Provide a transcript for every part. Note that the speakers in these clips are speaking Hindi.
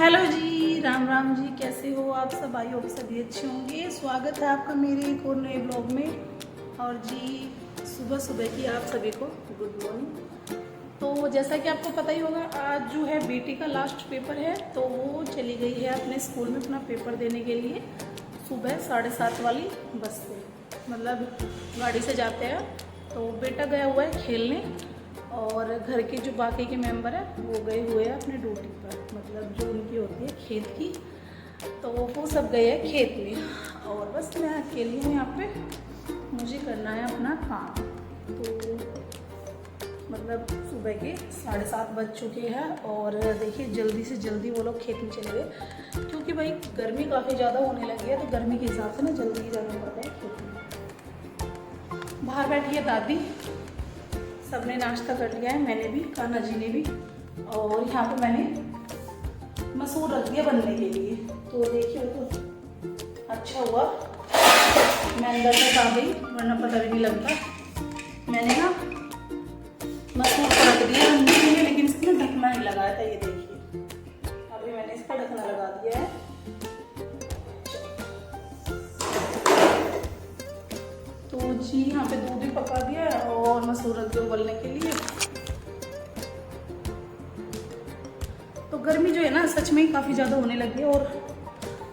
हेलो जी, राम राम जी। कैसे हो आप सब? आई होप सभी अच्छे होंगे। स्वागत है आपका मेरे एक और नए ब्लॉग में। और जी, सुबह सुबह की आप सभी को गुड मॉर्निंग। तो जैसा कि आपको पता ही होगा, आज जो है बेटी का लास्ट पेपर है, तो वो चली गई है अपने स्कूल में अपना पेपर देने के लिए सुबह 7:30 वाली बस से। मतलब गाड़ी से जाते हैं। तो बेटा गया हुआ है खेलने और घर के जो बाकी के मेंबर हैं वो गए हुए हैं अपने ड्यूटी पर, मतलब जो उनकी होती है खेत की। तो वो सब गए हैं खेत में और बस मैं अकेली हूँ यहाँ पे। मुझे करना है अपना काम। तो मतलब सुबह के 7:30 बज चुके हैं और देखिए जल्दी से जल्दी वो लोग खेत में चले गए, क्योंकि भाई गर्मी काफ़ी ज़्यादा होने लगी है। तो गर्मी के हिसाब से ना जल्दी जाना पड़ता है खेत में। बाहर बैठी है दादी, सबने नाश्ता कर लिया है, मैंने भी, कान्हा जी ने भी। और यहाँ पे मैंने मसूर रख दिया बनने के लिए। तो देखिए तो अच्छा हुआ मैं अंदर तक आ गई, वरना पता भी नहीं लगता। मैंने ना मसूर को रख दिया बनने के लिए, लेकिन इसमें ढकना नहीं लगाया था। ये देखिए अभी मैंने इसका ढकना लगा दिया है। तो जी यहाँ पे दूध भी पका दिया है और मसूर रख दिया उबलने के लिए। तो गर्मी जो है ना सच में ही काफ़ी ज़्यादा होने लगी है। और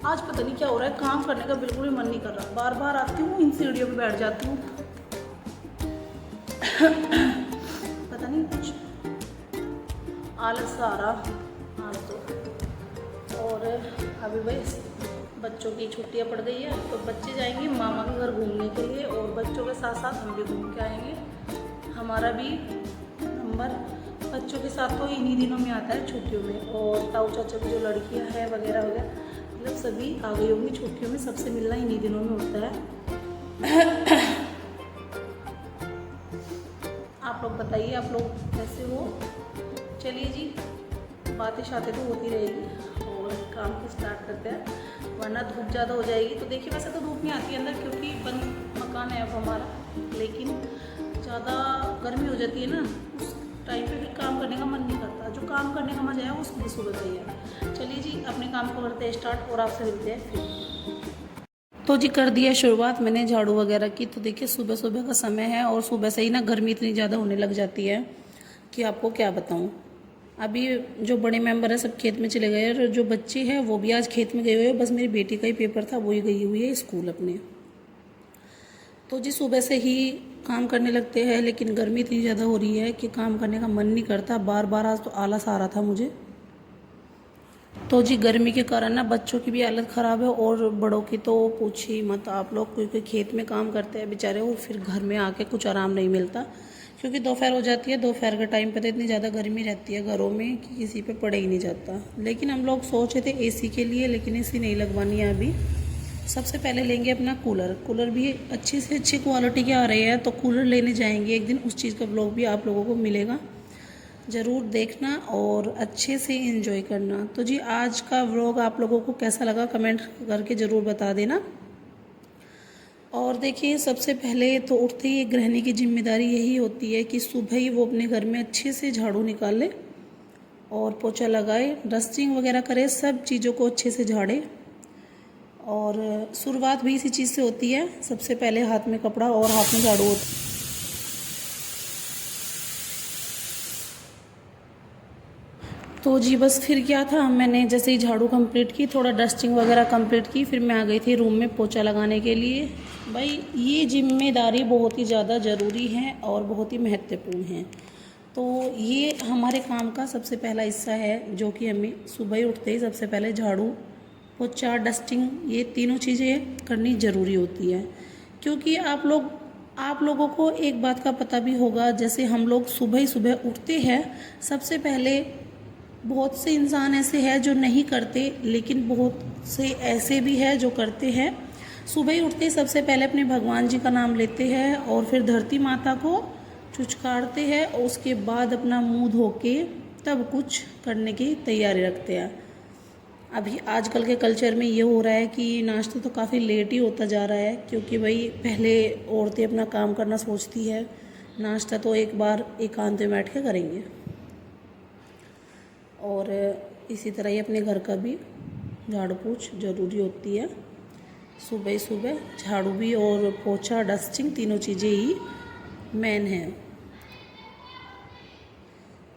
आज पता नहीं क्या हो रहा है, काम करने का बिल्कुल भी मन नहीं कर रहा। बार बार आती हूँ इन सीढ़ियों पे बैठ जाती हूँ। पता नहीं कुछ आलस सा आ रहा आज तो। और अभी भाई बच्चों की छुट्टियां पड़ गई है, तो बच्चे जाएंगे मामा के घर घूमने के लिए और बच्चों के साथ साथ हम भी घूम के आएंगे। हमारा भी नंबर बच्चों के साथ तो इन्हीं दिनों में आता है, छुट्टियों में। और ताऊ चाचा की जो लड़कियां हैं वगैरह वगैरह, मतलब सभी आ गई होंगी छुट्टियों में। सबसे मिलना इन्हीं दिनों में होता है। आप लोग बताइए, आप लोग कैसे हो? चलिए जी, बातें शातें तो होती रहेगी और काम को स्टार्ट करते हैं, वरना धूप ज़्यादा हो जाएगी। तो देखिए वैसे तो धूप नहीं आती है अंदर, क्योंकि बंद मकान है अब हमारा, लेकिन ज़्यादा गर्मी हो जाती है ना, उस टाइम पे फिर काम करने का मन नहीं करता। जो काम करने का मजा है वो सुबह सुबह का ही है। चलिए जी, अपने काम को करते हैं स्टार्ट और आपसे मिलते हैं फिर। तो जी कर दिया शुरुआत मैंने झाड़ू वगैरह की। तो देखिए सुबह सुबह का समय है और सुबह से ही ना गर्मी इतनी ज़्यादा होने लग जाती है कि आपको क्या बताऊँ। अभी जो बड़े मेंबर है सब खेत में चले गए और जो बच्चे हैं वो भी आज खेत में गए हुए हैं। बस मेरी बेटी का ही पेपर था, वो ही गई हुई है स्कूल अपने। तो जी सुबह से ही काम करने लगते हैं, लेकिन गर्मी इतनी ज़्यादा हो रही है कि काम करने का मन नहीं करता। बार बार आज तो आलस आ रहा था मुझे। तो जी गर्मी के कारण ना बच्चों की भी हालत ख़राब है और बड़ों की तो पूछिए मत आप लोग, क्योंकि खेत में काम करते हैं बेचारे और फिर घर में आके कुछ आराम नहीं मिलता, क्योंकि दोपहर हो जाती है। दोपहर के टाइम पे तो इतनी ज़्यादा गर्मी रहती है घरों में कि किसी पे पड़े ही नहीं जाता। लेकिन हम लोग सोचे थे एसी के लिए, लेकिन एसी नहीं लगवानी है अभी। सबसे पहले लेंगे अपना कूलर। कूलर भी अच्छी से अच्छी क्वालिटी के आ रहे हैं, तो कूलर लेने जाएंगे एक दिन। उस चीज़ का ब्लॉग भी आप लोगों को मिलेगा, ज़रूर देखना और अच्छे से एंजॉय करना। तो जी आज का व्लॉग आप लोगों को कैसा लगा कमेंट करके ज़रूर बता देना। और देखिए सबसे पहले तो उठते ही एक गृहिणी की जिम्मेदारी यही होती है कि सुबह ही वो अपने घर में अच्छे से झाड़ू निकाले और पोछा लगाए, डस्टिंग वगैरह करे, सब चीज़ों को अच्छे से झाड़े। और शुरुआत भी इसी चीज़ से होती है, सबसे पहले हाथ में कपड़ा और हाथ में झाड़ू होता है। तो जी बस फिर क्या था, मैंने जैसे ही झाड़ू कंप्लीट की, थोड़ा डस्टिंग वगैरह कंप्लीट की, फिर मैं आ गई थी रूम में पोछा लगाने के लिए। भाई ये जिम्मेदारी बहुत ही ज़्यादा ज़रूरी है और बहुत ही महत्वपूर्ण है। तो ये हमारे काम का सबसे पहला हिस्सा है, जो कि हमें सुबह ही उठते ही सबसे पहले झाड़ू, पोछा, डस्टिंग, ये तीनों चीज़ें करनी ज़रूरी होती है। क्योंकि आप लोगों को एक बात का पता भी होगा, जैसे हम लोग सुबह ही सुबह उठते हैं, सबसे पहले बहुत से इंसान ऐसे हैं जो नहीं करते, लेकिन बहुत से ऐसे भी हैं जो करते हैं। सुबह ही उठते ही सबसे पहले अपने भगवान जी का नाम लेते हैं और फिर धरती माता को चुचकारते हैं और उसके बाद अपना मुंह धो के तब कुछ करने की तैयारी रखते हैं। अभी आजकल के कल्चर में ये हो रहा है कि नाश्ता तो काफ़ी लेट ही होता जा रहा है, क्योंकि भाई पहले औरतें अपना काम करना सोचती है, नाश्ता तो एक बार एकांत में बैठ के करेंगे। और इसी तरह ही अपने घर का भी झाड़ू पोछ ज़रूरी होती है। सुबह सुबह झाड़ू भी और पोछा डस्टिंग तीनों चीज़ें ही मेन है।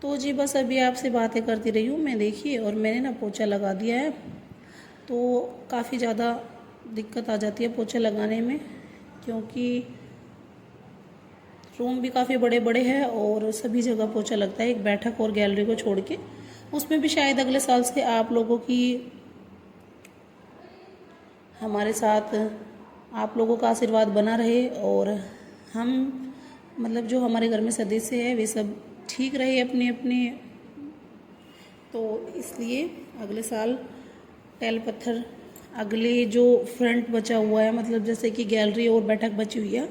तो जी बस अभी आपसे बातें करती रही हूँ मैं, देखिए, और मैंने ना पोछा लगा दिया है। तो काफ़ी ज़्यादा दिक्कत आ जाती है पोछा लगाने में, क्योंकि रूम भी काफ़ी बड़े बड़े हैं और सभी जगह पोछा लगता है, एक बैठक और गैलरी को छोड़ के। उसमें भी शायद अगले साल से आप लोगों की, हमारे साथ आप लोगों का आशीर्वाद बना रहे और हम मतलब जो हमारे घर में सदस्य है वे सब ठीक रहे अपने अपने। तो इसलिए अगले साल टाइल पत्थर, अगले जो फ्रंट बचा हुआ है, मतलब जैसे कि गैलरी और बैठक बची हुई है,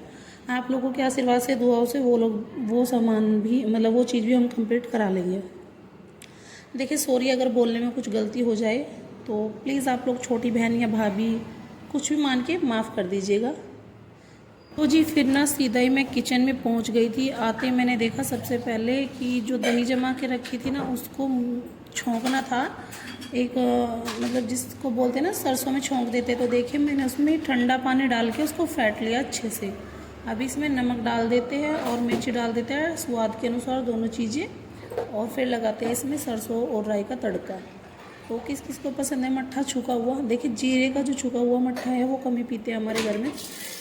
आप लोगों के आशीर्वाद से, दुआओं से वो सामान भी, मतलब वो चीज़ भी हम कंप्लीट करा लेंगे। देखिए सॉरी अगर बोलने में कुछ गलती हो जाए तो प्लीज़ आप लोग छोटी बहन या भाभी कुछ भी मान के माफ़ कर दीजिएगा। तो जी फिर ना सीधा ही मैं किचन में पहुंच गई थी। आते मैंने देखा सबसे पहले कि जो दही जमा के रखी थी ना उसको छोंकना था, एक मतलब जिसको बोलते हैं ना सरसों में छोंक देते, तो देखिए मैंने उसमें ठंडा पानी डाल के उसको फेंट लिया अच्छे से। अभी इसमें नमक डाल देते हैं और मिर्ची डाल देते हैं स्वाद के अनुसार दोनों चीज़ें, और फिर लगाते हैं इसमें सरसों और राई का तड़का। तो किस किस को पसंद है मट्ठा छुका हुआ, देखिए जीरे का जो छुका हुआ मट्ठा है वो कम ही पीते हैं हमारे घर में।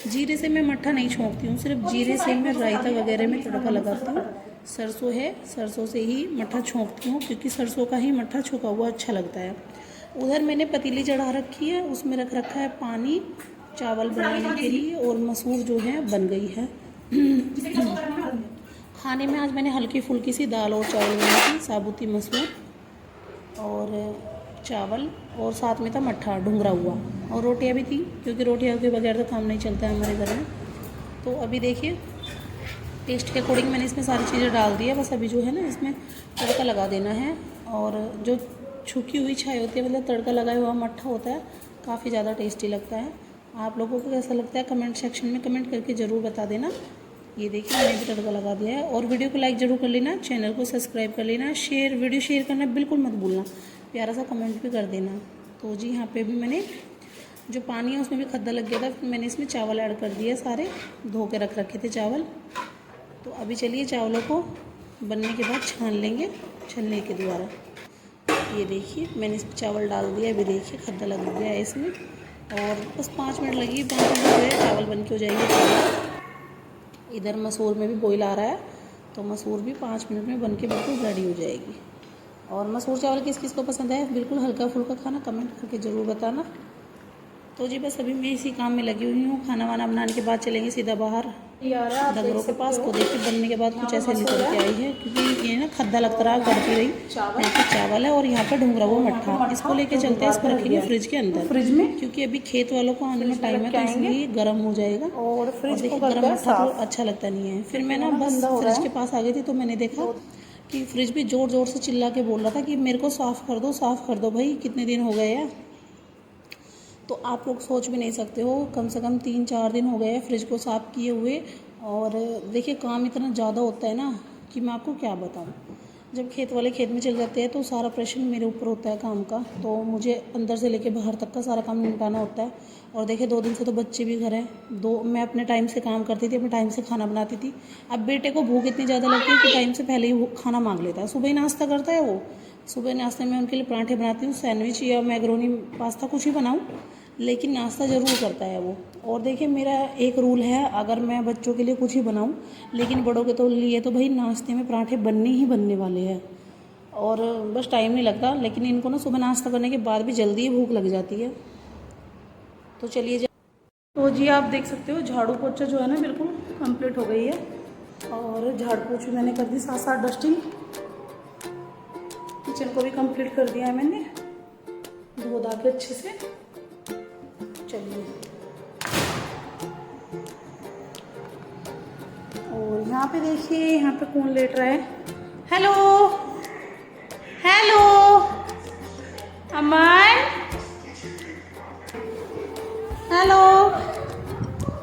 जीरे से मैं मट्ठा नहीं छोंकती हूँ, सिर्फ जीरे से मैं रायता वगैरह में तड़का लगाती हूँ। सरसों है, सरसों से ही मट्ठा छोंकती हूँ, क्योंकि सरसों का ही मट्ठा छुका हुआ अच्छा लगता है। उधर मैंने पतीली चढ़ा रखी है, उसमें रख रखा है पानी चावल बनाने के लिए, और मसूर जो है बन गई है। खाने में आज मैंने हल्की फुल्की सी दाल और चावल बनाई थी, साबुती मसूर और चावल, और साथ में था मट्ठा ढुंगरा हुआ, और रोटियां भी थी, क्योंकि रोटियां के बगैर तो काम नहीं चलता है हमारे घर में। तो अभी देखिए टेस्ट के अकॉर्डिंग मैंने इसमें सारी चीज़ें डाल दी है, बस अभी जो है ना इसमें तड़का लगा देना है। और जो छुकी हुई छाई होती है, मतलब तड़का लगाया हुआ मट्ठा होता है, काफ़ी ज़्यादा टेस्टी लगता है। आप लोगों को कैसा लगता है कमेंट सेक्शन में कमेंट करके ज़रूर बता देना। ये देखिए मैंने भी तड़का लगा दिया है। और वीडियो को लाइक ज़रूर कर लेना, चैनल को सब्सक्राइब कर लेना, वीडियो शेयर करना बिल्कुल मत भूलना, प्यारा सा कमेंट भी कर देना। तो जी यहाँ पे भी मैंने जो पानी है उसमें भी खद्दा लग गया था, फिर मैंने इसमें चावल ऐड कर दिए, सारे धो के रख रखे थे चावल। तो अभी चलिए चावलों को बनने के बाद छान लेंगे छलनी के द्वारा। ये देखिए मैंने इसमें चावल डाल दिया, अभी देखिए खद्दा लग गया है इसमें, और बस 5 मिनट लगी, 5 मिनट हो गए चावल बन के हो जाएंगे। इधर मसूर में भी बॉईल आ रहा है, तो मसूर भी 5 मिनट में बन के बिल्कुल रेडी हो जाएगी। और मसूर चावल किस किस को पसंद है बिल्कुल हल्का फुल्का खाना, कमेंट करके ज़रूर बताना। तो जी बस अभी मैं इसी काम में लगी हुई हूँ। खाना वाना बनाने के बाद चलेंगे सीधा बाहर डंगरों के पास। तो देखिए बनने के बाद कुछ ऐसे निकल के आई है, क्योंकि ये ना खद्दा लगता रहा करती रही। यहाँ पे चावल है और यहाँ पे ढुंगरा हुआ मट्ठा, इसको लेके चलते हैं, इसको रखेंगे फ्रिज के अंदर, फ्रिज में, क्योंकि अभी खेत वालों को आने में टाइम है, तो इसलिए गर्म हो जाएगा। और देखिए गर्म मट्ठा तो अच्छा लगता नहीं है। फिर मैं ना बस फ्रिज के पास आ गई थी, तो मैंने देखा कि फ्रिज भी ज़ोर ज़ोर से चिल्ला के बोल रहा था कि मेरे को साफ़ कर दो भाई, कितने दिन हो गए हैं। तो आप लोग सोच भी नहीं सकते हो, कम से कम 3-4 दिन हो गए हैं फ्रिज को साफ़ किए हुए। और देखिए काम इतना ज़्यादा होता है ना कि मैं आपको क्या बताऊँ। जब खेत वाले खेत में चले जाते हैं तो सारा प्रेशर मेरे ऊपर होता है काम का, तो मुझे अंदर से लेके बाहर तक का सारा काम निपटाना होता है। और देखिए 2 दिन से तो बच्चे भी घर हैं, मैं अपने टाइम से काम करती थी, अपने टाइम से खाना बनाती थी। अब बेटे को भूख इतनी ज़्यादा लगती है कि टाइम से पहले ही खाना मांग लेता है। सुबह ही नाश्ता करता है वो, सुबह नाश्ते में उनके लिए पराठे बनाती हूँ, सैंडविच या मैक्रोनी पास्ता कुछ ही बनाऊँ, लेकिन नाश्ता ज़रूर करता है वो। और देखिए मेरा एक रूल है, अगर मैं बच्चों के लिए कुछ ही बनाऊं, लेकिन बड़ों के तो लिए तो भाई नाश्ते में पराठे बनने ही बनने वाले हैं, और बस टाइम नहीं लगता। लेकिन इनको ना सुबह नाश्ता करने के बाद भी जल्दी ही भूख लग जाती है। तो चलिए तो जी आप देख सकते हो झाड़ू पोछा जो है ना बिल्कुल कंप्लीट हो गई है, और झाड़ू पोछी मैंने कर दी, साथ साथ डस्टिंग किचन को भी कंप्लीट कर दिया है मैंने, धो धा के अच्छे से। चलिए और यहाँ पे देखिए, यहाँ पे कौन लेट रहा है। हेलो हेलो अमन, हेलो,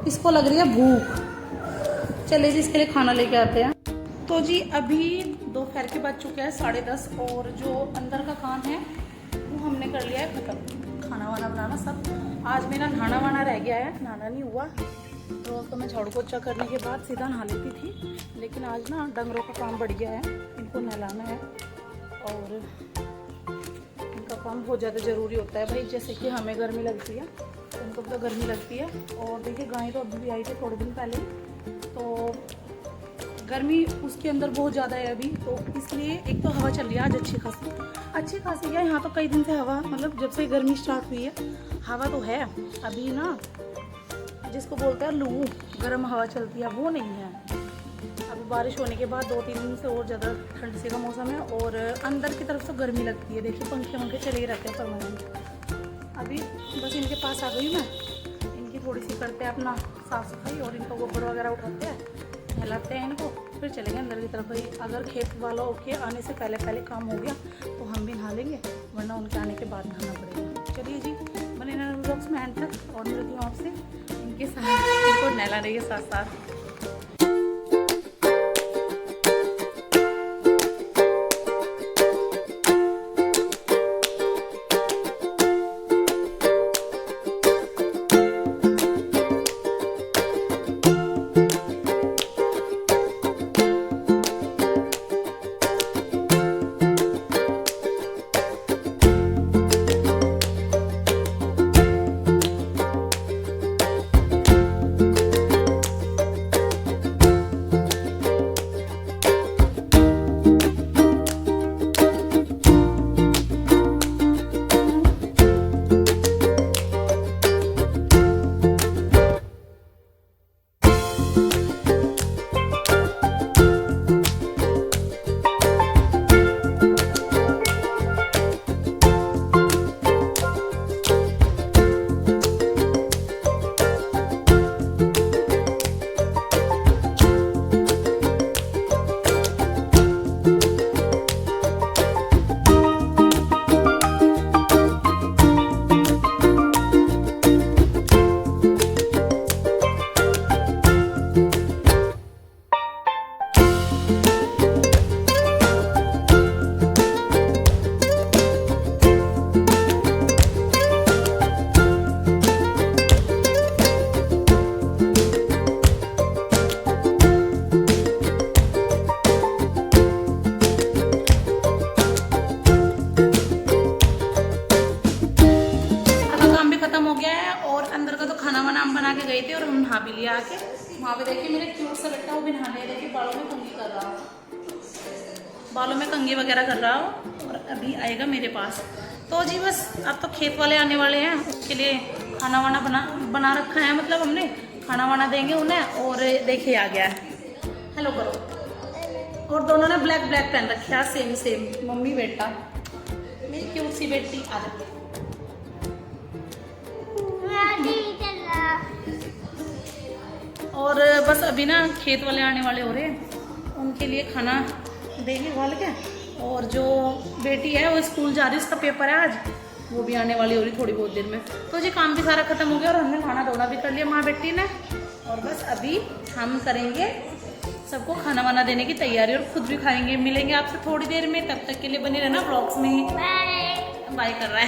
इसको लग रही है भूख। चलिए जी इसके लिए खाना लेके आते हैं। तो जी अभी दोपहर के बज चुके हैं 10:30, और जो अंदर का काम है हमने कर लिया है ख़त्म, खाना वाना बनाना सब। आज मेरा नहाना वाना रह गया है, नहाना नहीं हुआ। रोज़ तो मैं झाड़ू पोछा करने के बाद सीधा नहा लेती थी, लेकिन आज ना डंगरों का काम बढ़ गया है, इनको नहलाना है और इनका काम बहुत ज़्यादा ज़रूरी होता है भाई। जैसे कि हमें गर्मी लगती है, उनको तो गर्मी लगती है। और देखिए गाय तो अभी भी आई थी थोड़े दिन पहले, तो गर्मी उसके अंदर बहुत ज़्यादा है अभी, तो इसलिए एक तो हवा चल रही है आज अच्छी खासी है। यहाँ तो कई दिन से हवा, मतलब जब से गर्मी स्टार्ट हुई है हवा तो है। अभी ना जिसको बोलते हैं लू, गर्म हवा चलती है, वो नहीं है। अभी बारिश होने के बाद 2-3 दिन से और ज़्यादा ठंड से का मौसम है और अंदर की तरफ से गर्मी लगती है। देखिए पंखे चले ही रहते हैं परमानेंट। अभी बस इनके पास आ गई मैं, इनकी थोड़ी सी करते हैं अपना साफ़ सफाई और इनका गोबर वगैरह उठाते हैं, नहलाते हैं इनको, फिर चलेंगे अंदर की तरफ। भाई अगर खेत वालों के आने से पहले काम हो गया तो हम भी नहा लेंगे, वरना उनके आने के बाद नहाना पड़ेगा। चलिए जी, बने रहना ब्लॉग्स में एंड तक और मिलती हूँ आपसे इनके साथ, इनको नहलाने के साथ साथ। बना के गई थी और हम नहा भी लिया आके। वहाँ पे देखिए मेरे क्यूट सा बेटा वो भी नहा लिया, देखिए बालों में कंघी कर रहा हो, बालों में कंघी वगैरह कर रहा हो और अभी आएगा मेरे पास। तो जी बस अब तो खेत वाले आने वाले हैं, उसके लिए खाना वाना बना रखा है, मतलब हमने खाना वाना देंगे उन्हें। और देखिए आ गया है, हेलो करो। और दोनों ने ब्लैक पहन रखा है, सेम मम्मी बेटा। मेरी क्यूट सी बेटी आ जाती है। और बस अभी ना खेत वाले आने वाले हो रहे हैं, उनके लिए खाना देंगे उबाल के। और जो बेटी है वो स्कूल जा रही है, उसका पेपर है आज, वो भी आने वाली हो रही थोड़ी बहुत देर में। तो जी काम भी सारा खत्म हो गया और हमने खाना धोना भी कर लिया माँ बेटी ने। और बस अभी हम करेंगे सबको खाना वाना देने की तैयारी और खुद भी खाएंगे। मिलेंगे आपसे थोड़ी देर में, तब तक के लिए बने रहना ब्लॉग्स में ही। बाय कर रहा है।